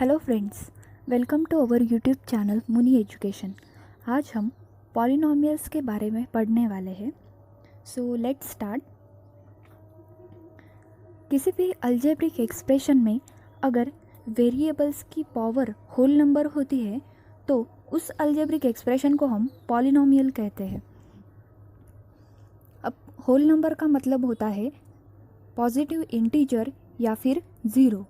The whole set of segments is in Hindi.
Hello friends, welcome to our YouTube channel Muni education. आज हम पॉलिनोमियल्स के बारे में पढ़ने वाले हैं। So let's start. किसी भी अलजेब्रिक एक्सप्रेशन में अगर वेरिएबल्स की पावर होल नंबर होती है तो उस अलजेब्रिक एक्सप्रेशन को हम पॉलिनोमियल कहते हैं। अब होल नंबर का मतलब होता है पॉजिटिव इंटीजर या फिर ज़ीरो।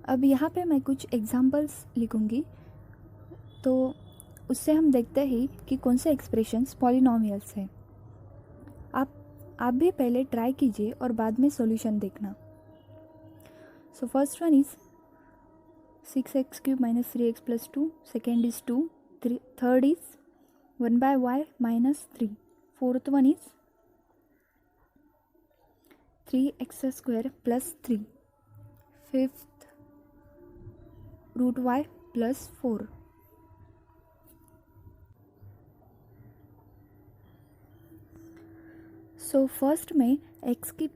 अब यहाँ पे मैं कुछ एग्जांपल्स लिखूँगी तो उससे हम देखते हैं कि कौन से एक्सप्रेशंस पॉलिनोमियल्स हैं। आप भी पहले ट्राई कीजिए और बाद में सॉल्यूशन देखना। So first one is 6x³ - 3x + 2, second is 2, third is 1/y - 3, fourth one is 3x² + 3, fifth √y + 4। So first में x की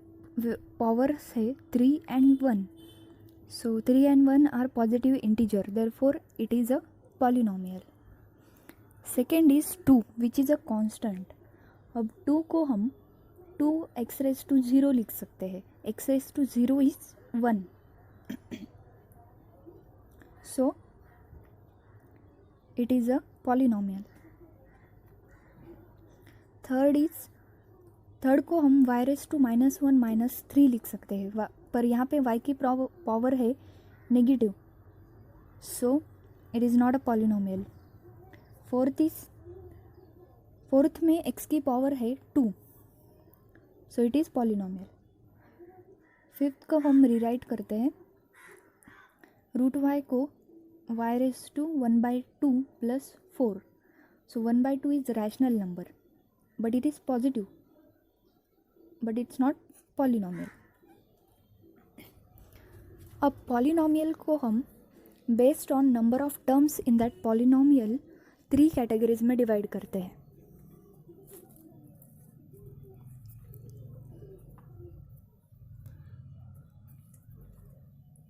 पावर है 3 and 1. So 3 and 1 are positive integer, therefore it is a polynomial. Second is 2 which is a constant. अब 2 को हम 2x⁻0 लिख सकते हैं। x⁻0 is 1. So it is a polynomial. Third को हम y⁻1 - 3 लिख सकते हैं, पर यहाँ पे y की पावर है negative, so it is not a polynomial. Fourth में x की पावर है 2, so it is polynomial. Fifth को हम रीराइट करते हैं, √y को y⁻1/2 + 4, so 1/2 is rational number but it is positive, but it's not polynomial. अब पॉलिनोमियल को हम based on number of terms in that polynomial 3 categories में डिवाइड करते हैं।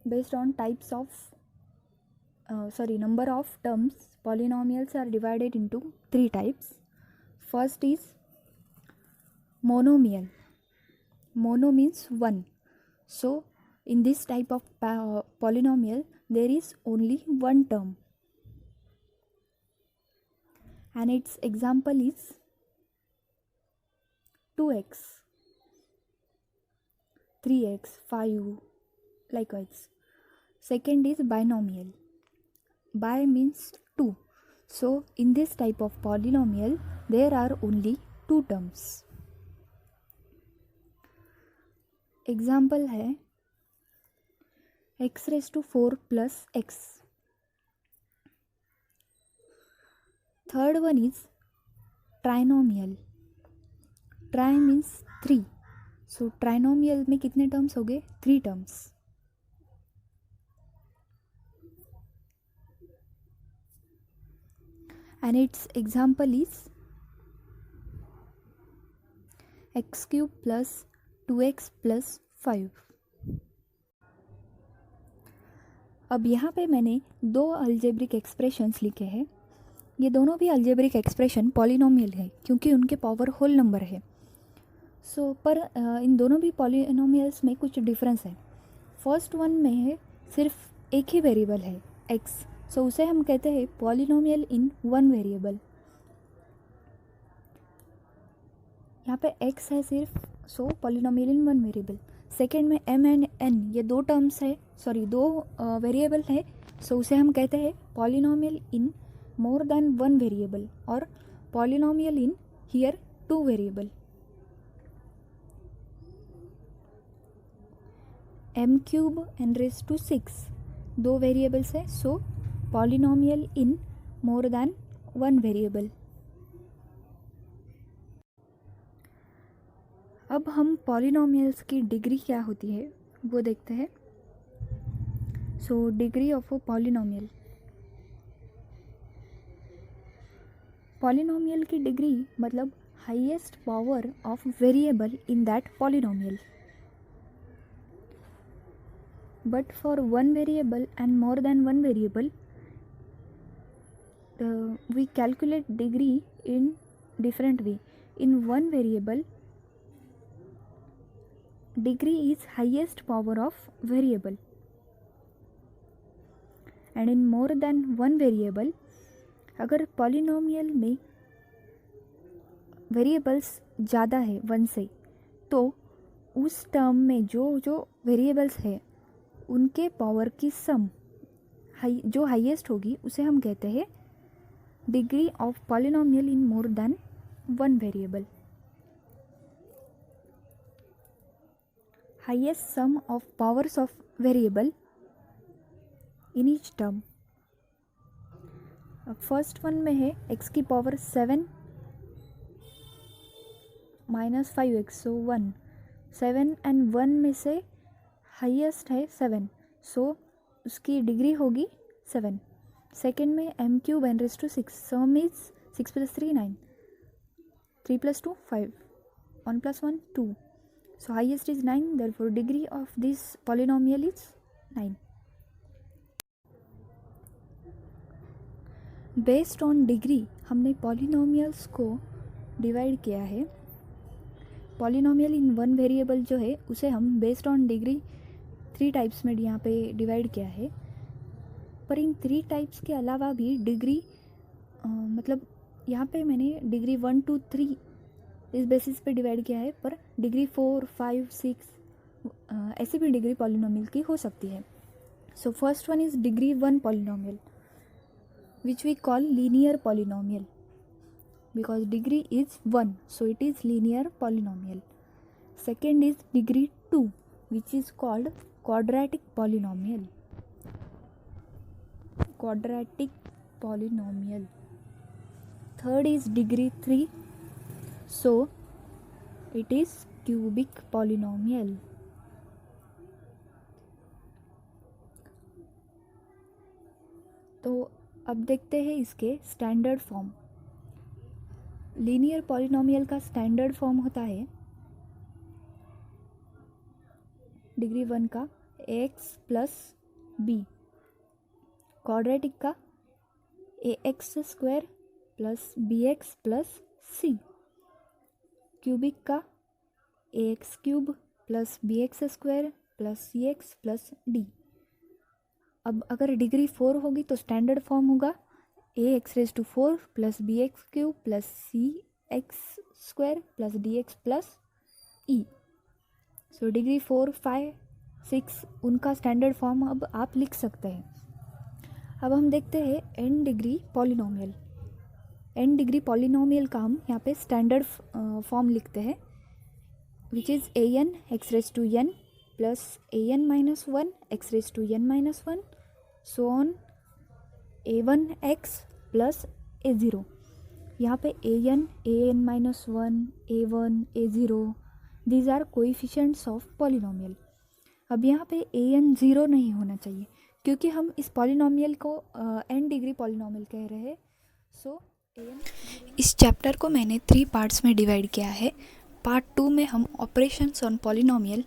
Based on types of number of terms, polynomials are divided into 3 types. First is monomial. Mono means 1. So in this type of polynomial there is only one term, and its example is 2x, 3x, 5, likewise. Second is binomial. Bi means 2. So in this type of polynomial there are only 2 terms. Example है x⁻4 + x. Third one is trinomial. Try means 3, so trinomial में कितने टर्म्स हो गए? 3 terms. And it's example is x³ + 2x + 5. अब यहाँ पे मैंने 2 अलजेब्रिक एक्सप्रेशंस लिखे हैं. ये दोनों भी अलजेब्रिक एक्सप्रेशन पॉलिनोमियल है क्योंकि उनके पावर होल नंबर है. सो पर इन दोनों भी पॉलिनोमियल्स में कुछ डिफरेंस है. फर्स्ट वन में है सिर्फ एक ही वेरिएबल है x, सो उसे हम कहते हैं पॉलिनोमियल इन वन वेरिएबल. यहाँ पे x है सिर्फ, so polynomial in one variable. Second में m एंड n ये 2 टर्म्स है, दो वेरिएबल है, सो उसे हम कहते हैं polynomial in more than one variable और polynomial in here 2 variable. m³ n⁻6 2 variables है, so polynomial in more than one variable. अब हम पॉलिनोमियल्स की डिग्री क्या होती है वो देखते हैं. So degree of a polynomial. Polynomial की डिग्री मतलब highest power of variable in that polynomial. But for one variable and more than one variable, we calculate degree in different way. In one variable, degree is highest power of variable, and in more than one variable, अगर पॉलिनोमियल में वेरिएबल्स ज़्यादा है वन से, तो उस टर्म में जो वेरिएबल्स है उनके पावर की सम जो हाईएस्ट होगी उसे हम कहते हैं degree of polynomial in more than one variable. Highest sum of powers of variable in each term. First one में है x की power 7 minus 5x, so 1. 7 and 1 में से हाईएस्ट है 7, सो उसकी डिग्री होगी 7. सेकेंड में m cube n raise to 6, sum is 6 + 3 9, 3 + 2 5, 1 + 1 2, so highest is 9, therefore degree of this polynomial is 9. Based on degree हमने पॉलिनोमियल्स को डिवाइड किया है. पॉलिनोमियल इन वन वेरिएबल जो है उसे हम बेस्ड ऑन डिग्री 3 टाइप्स में यहाँ पे डिवाइड किया है. पर इन 3 टाइप्स के अलावा भी डिग्री मतलब यहाँ पे मैंने डिग्री 1 2 3 इस बेसिस पे डिवाइड किया है, पर डिग्री 4 5 6 ऐसी भी डिग्री पॉलिनोमियल की हो सकती है. So first one is degree 1 polynomial, which we call linear polynomial, because degree is 1, so it is linear polynomial. Second is degree 2, which is called quadratic polynomial. Third is degree 3, so it is cubic polynomial. तो अब देखते हैं इसके स्टैंडर्ड फॉर्म. लीनियर पॉलिनोमियल का स्टैंडर्ड फॉर्म होता है डिग्री 1 का ax + b, क्वाड्रेटिक का ax² + bx + c, क्यूबिक का ax³ + bx² + cx + d. अब अगर डिग्री 4 होगी तो स्टैंडर्ड फॉर्म होगा ax⁴ + bx³ + cx² + dx + e. So degree 4 5 6 उनका स्टैंडर्ड फॉर्म अब आप लिख सकते हैं. अब हम देखते हैं n degree polynomial. n degree polynomial का हम यहाँ पे स्टैंडर्ड फॉर्म लिखते हैं, which is an x⁴n + an-1 x⁴n-1, so on a1x + a0. यहाँ पे an, an-1, a1, a0 these are coefficients of polynomial. अब यहाँ पे an 0 नहीं होना चाहिए क्योंकि हम इस पॉलिनोमियल को n डिग्री पॉलिनोमियल कह रहे हैं. सो इस चैप्टर को मैंने 3 पार्ट्स में डिवाइड किया है. पार्ट 2 में हम operations on polynomial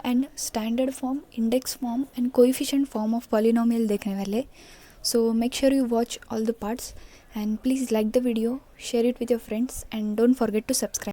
and standard form, index form and coefficient form of polynomial देखने वाले. So make sure you watch all the parts and please like the video, share it with your friends and don't forget to subscribe.